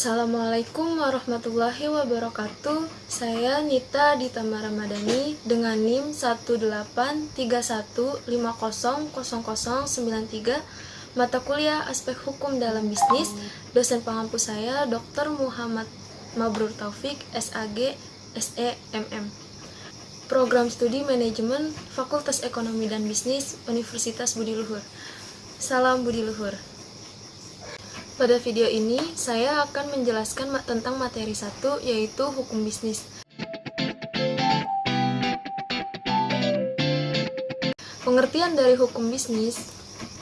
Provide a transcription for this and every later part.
Assalamualaikum warahmatullahi wabarakatuh. Saya Nita Ditama Ramadhani dengan NIM 18315000093, mata kuliah Aspek Hukum dalam Bisnis. Dosen pengampu saya Dr. Muhammad Mabrur Taufik, SAG, SEMM. Program Studi Manajemen Fakultas Ekonomi dan Bisnis Universitas Budi Luhur. Salam Budi Luhur. Pada video ini, saya akan menjelaskan tentang materi 1, yaitu hukum bisnis. Pengertian dari hukum bisnis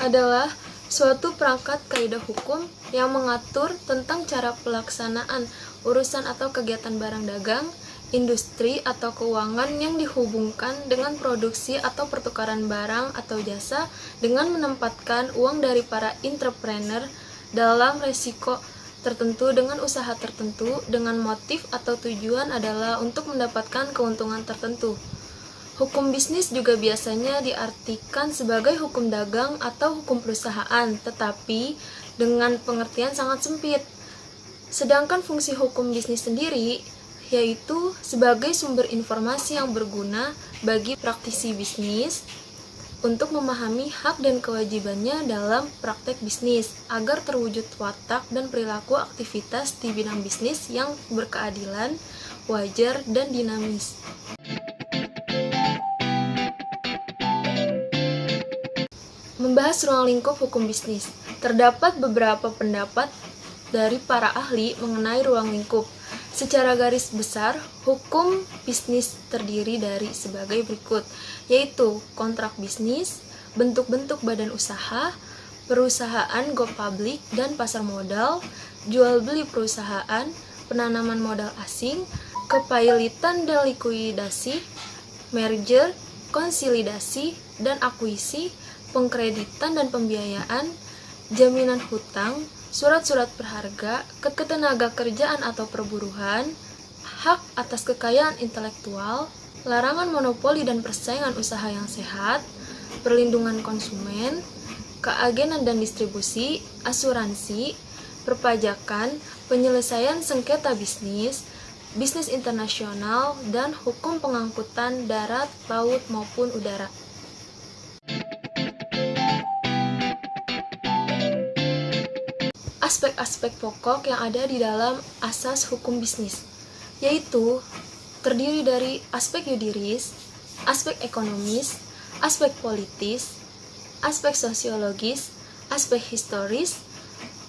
adalah suatu perangkat kaidah hukum yang mengatur tentang cara pelaksanaan urusan atau kegiatan barang dagang, industri atau keuangan yang dihubungkan dengan produksi atau pertukaran barang atau jasa dengan menempatkan uang dari para entrepreneur dalam resiko tertentu dengan usaha tertentu dengan motif atau tujuan adalah untuk mendapatkan keuntungan tertentu. Hukum bisnis juga biasanya diartikan sebagai hukum dagang atau hukum perusahaan, tetapi dengan pengertian sangat sempit. Sedangkan fungsi hukum bisnis sendiri yaitu sebagai sumber informasi yang berguna bagi praktisi bisnis untuk memahami hak dan kewajibannya dalam praktek bisnis, agar terwujud watak dan perilaku aktivitas di bidang bisnis yang berkeadilan, wajar, dan dinamis. Membahas ruang lingkup hukum bisnis, terdapat beberapa pendapat dari para ahli mengenai ruang lingkup. Secara garis besar, hukum bisnis terdiri dari sebagai berikut, yaitu kontrak bisnis, bentuk-bentuk badan usaha, perusahaan go public dan pasar modal, jual beli perusahaan, penanaman modal asing, kepilitan dan likuidasi, merger, konsolidasi dan akuisisi, pengkreditan dan pembiayaan, jaminan hutang, surat-surat berharga, ketenaga kerjaan atau perburuhan, hak atas kekayaan intelektual, larangan monopoli dan persaingan usaha yang sehat, perlindungan konsumen, keagenan dan distribusi, asuransi, perpajakan, penyelesaian sengketa bisnis, bisnis internasional, dan hukum pengangkutan darat, laut, maupun udara. Aspek-aspek pokok yang ada di dalam asas hukum bisnis, yaitu terdiri dari aspek yuridis, aspek ekonomis, aspek politis, aspek sosiologis, aspek historis,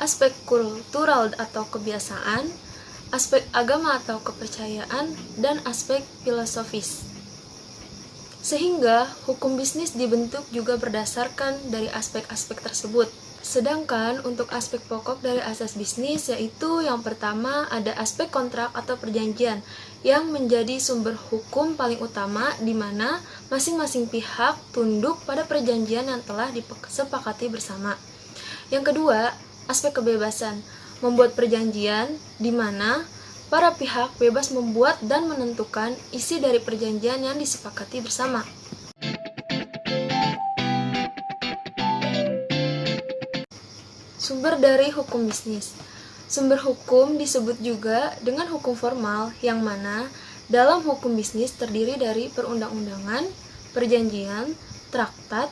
aspek kultural atau kebiasaan, aspek agama atau kepercayaan, dan aspek filosofis. Sehingga hukum bisnis dibentuk juga berdasarkan dari aspek-aspek tersebut. Sedangkan untuk aspek pokok dari asas bisnis, yaitu yang pertama ada aspek kontrak atau perjanjian yang menjadi sumber hukum paling utama, di mana masing-masing pihak tunduk pada perjanjian yang telah disepakati bersama. Yang kedua, aspek kebebasan, membuat perjanjian di mana para pihak bebas membuat dan menentukan isi dari perjanjian yang disepakati bersama. Sumber dari hukum bisnis. Sumber hukum disebut juga dengan hukum formal, yang mana dalam hukum bisnis terdiri dari perundang-undangan, perjanjian, traktat,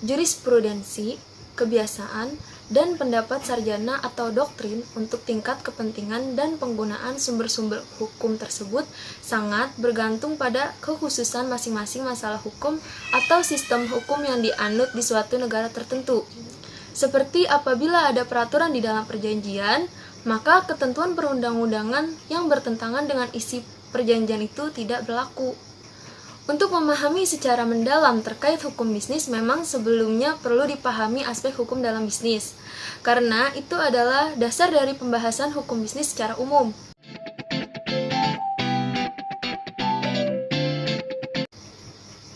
jurisprudensi, kebiasaan, dan pendapat sarjana atau doktrin. Untuk tingkat kepentingan dan penggunaan sumber-sumber hukum tersebut sangat bergantung pada kekhususan masing-masing masalah hukum atau sistem hukum yang dianut di suatu negara tertentu. Seperti apabila ada peraturan di dalam perjanjian, maka ketentuan perundang-undangan yang bertentangan dengan isi perjanjian itu tidak berlaku. Untuk memahami secara mendalam terkait hukum bisnis, memang sebelumnya perlu dipahami aspek hukum dalam bisnis, karena itu adalah dasar dari pembahasan hukum bisnis secara umum.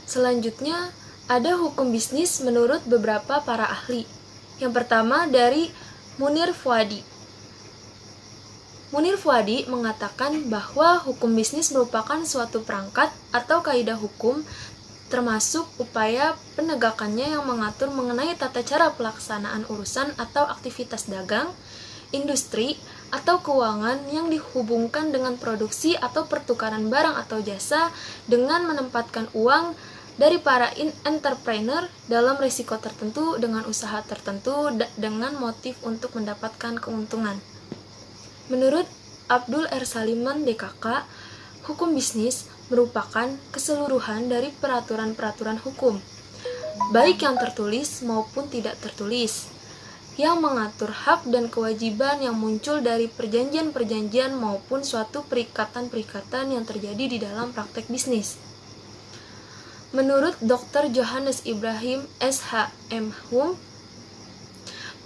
Selanjutnya, ada hukum bisnis menurut beberapa para ahli. Yang pertama dari Munir Fuadi. Munir Fuadi mengatakan bahwa hukum bisnis merupakan suatu perangkat atau kaidah hukum termasuk upaya penegakannya yang mengatur mengenai tata cara pelaksanaan urusan atau aktivitas dagang, industri, atau keuangan yang dihubungkan dengan produksi atau pertukaran barang atau jasa dengan menempatkan uang dari para entrepreneur dalam risiko tertentu dengan usaha tertentu dengan motif untuk mendapatkan keuntungan. Menurut Abdul R. Saliman, DKK, hukum bisnis merupakan keseluruhan dari peraturan-peraturan hukum, baik yang tertulis maupun tidak tertulis, yang mengatur hak dan kewajiban yang muncul dari perjanjian-perjanjian maupun suatu perikatan-perikatan yang terjadi di dalam praktek bisnis. Menurut Dr. Johannes Ibrahim, SH.M.Hum,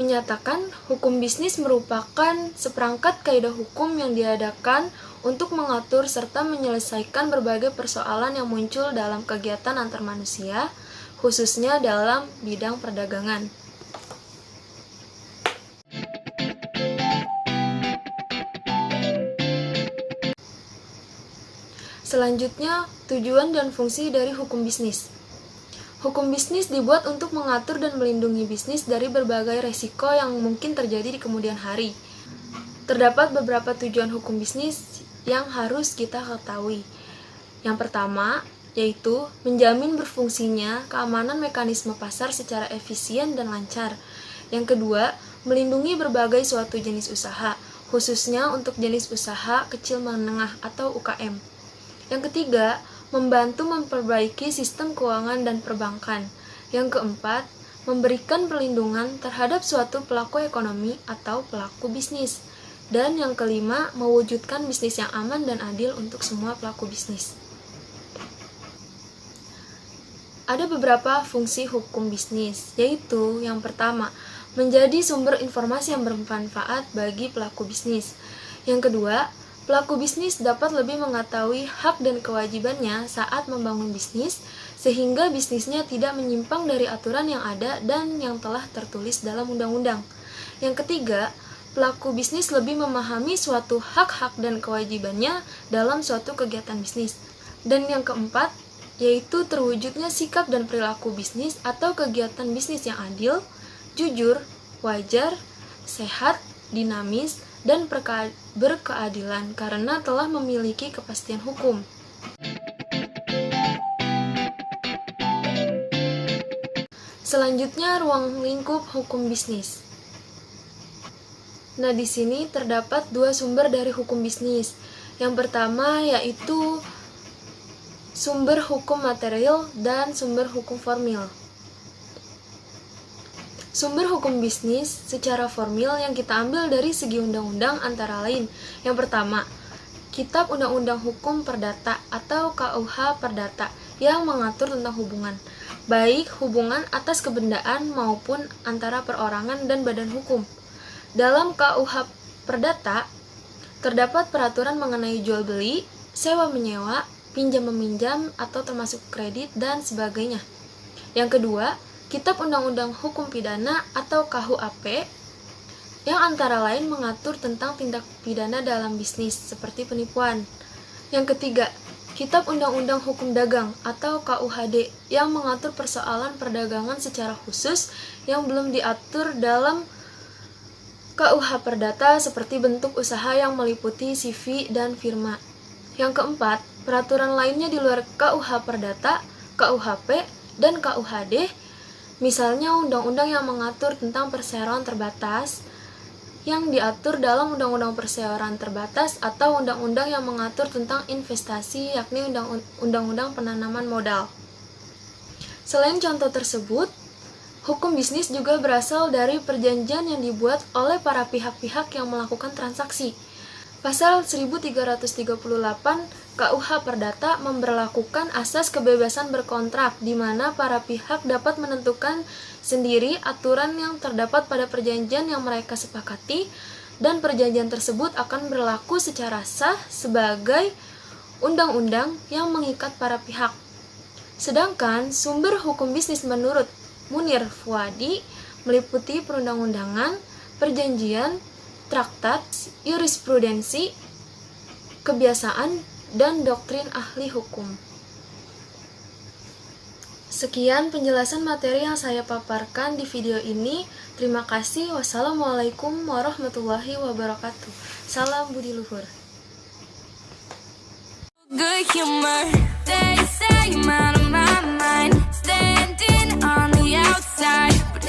menyatakan hukum bisnis merupakan seperangkat kaidah hukum yang diadakan untuk mengatur serta menyelesaikan berbagai persoalan yang muncul dalam kegiatan antar manusia, khususnya dalam bidang perdagangan. Selanjutnya, tujuan dan fungsi dari hukum bisnis. Hukum bisnis dibuat untuk mengatur dan melindungi bisnis dari berbagai resiko yang mungkin terjadi di kemudian hari. Terdapat beberapa tujuan hukum bisnis yang harus kita ketahui. Yang pertama, yaitu menjamin berfungsinya keamanan mekanisme pasar secara efisien dan lancar. Yang kedua, melindungi berbagai suatu jenis usaha, khususnya untuk jenis usaha kecil menengah atau UKM. Yang ketiga, membantu memperbaiki sistem keuangan dan perbankan. Yang keempat, memberikan perlindungan terhadap suatu pelaku ekonomi atau pelaku bisnis. Dan yang kelima, mewujudkan bisnis yang aman dan adil untuk semua pelaku bisnis. Ada beberapa fungsi hukum bisnis, yaitu yang pertama, menjadi sumber informasi yang bermanfaat bagi pelaku bisnis. Yang kedua, pelaku bisnis dapat lebih mengetahui hak dan kewajibannya saat membangun bisnis, sehingga bisnisnya tidak menyimpang dari aturan yang ada dan yang telah tertulis dalam undang-undang. Yang ketiga, pelaku bisnis lebih memahami suatu hak-hak dan kewajibannya dalam suatu kegiatan bisnis. Dan yang keempat, yaitu terwujudnya sikap dan perilaku bisnis atau kegiatan bisnis yang adil, jujur, wajar, sehat, dinamis, dan berkeadilan karena telah memiliki kepastian hukum. Selanjutnya, ruang lingkup hukum bisnis. Nah, di sini terdapat dua sumber dari hukum bisnis. Yang pertama yaitu sumber hukum material dan sumber hukum formil. Sumber hukum bisnis secara formil yang kita ambil dari segi undang-undang antara lain. Yang pertama, Kitab Undang-Undang Hukum Perdata atau KUH Perdata yang mengatur tentang hubungan, baik hubungan atas kebendaan maupun antara perorangan dan badan hukum. Dalam KUH Perdata, terdapat peraturan mengenai jual beli, sewa menyewa, pinjam meminjam atau termasuk kredit dan sebagainya. Yang kedua, Kitab Undang-Undang Hukum Pidana atau KUHP yang antara lain mengatur tentang tindak pidana dalam bisnis seperti penipuan. Yang ketiga, Kitab Undang-Undang Hukum Dagang atau KUHD yang mengatur persoalan perdagangan secara khusus yang belum diatur dalam KUH Perdata seperti bentuk usaha yang meliputi CV dan firma. Yang keempat, peraturan lainnya di luar KUH Perdata, KUHP, dan KUHD, misalnya undang-undang yang mengatur tentang perseroan terbatas yang diatur dalam Undang-Undang Perseroan Terbatas atau undang-undang yang mengatur tentang investasi yakni Undang-Undang Penanaman Modal. Selain contoh tersebut, hukum bisnis juga berasal dari perjanjian yang dibuat oleh para pihak-pihak yang melakukan transaksi. Pasal 1338 KUH Perdata memberlakukan asas kebebasan berkontrak di mana para pihak dapat menentukan sendiri aturan yang terdapat pada perjanjian yang mereka sepakati dan perjanjian tersebut akan berlaku secara sah sebagai undang-undang yang mengikat para pihak. Sedangkan sumber hukum bisnis menurut Munir Fuadi meliputi perundang-undangan, perjanjian, traktat, jurisprudensi, kebiasaan, dan doktrin ahli hukum. Sekian penjelasan materi yang saya paparkan di video ini. Terima kasih. Wassalamualaikum warahmatullahi wabarakatuh. Salam budi luhur. Good humor, they say, man,